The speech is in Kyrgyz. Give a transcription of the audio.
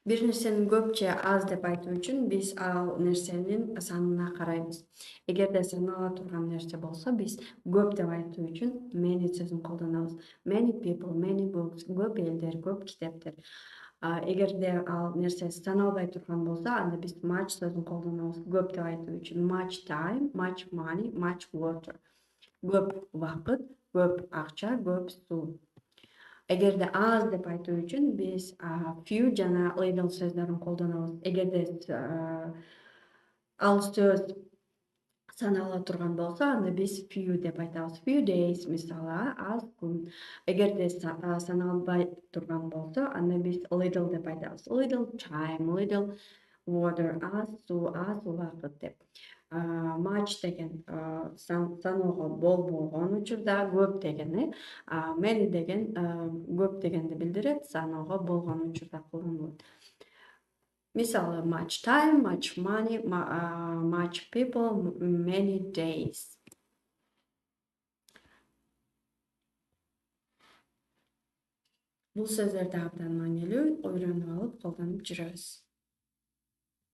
Bir нерсени көп же аз деп айтуу үчүн биз ал нерсенин санына карайбыз. Эгерде санала турган нерсе болсо, биз көп деп айтуу үчүн many сөзүн колдонобуз. Many people, many books, көп элдер, көп китептер. Эгерде ал нерсе саналбай турган болсо, анда биз much сөзүн колдонобуз. Көп деп айтуу үчүн much time, much money, much water. Көп убакыт, көп акча, көп суу. Эгерде аз деп айтуу үчүн биз few жана little сөздөрүн колдонобуз. Эгерде ал сөз санала турган болсо, анда биз few деп айтабыз. Few days мисалы, аз күн. Эгерде саналбай турган болсо, анда биз little деп айтабыз. Little time, little water, аз суу, аз убакыт деп. Much деген саноого болбогон учурда, көп деген many деген көп дегенди билдирет, саноого болгон учурда колдонулат. Мисалы much time, much money, much people, many days. Бул сөздөрдү абдан маанилүү, үйрөнүп алып колдонуп жүрөбүз.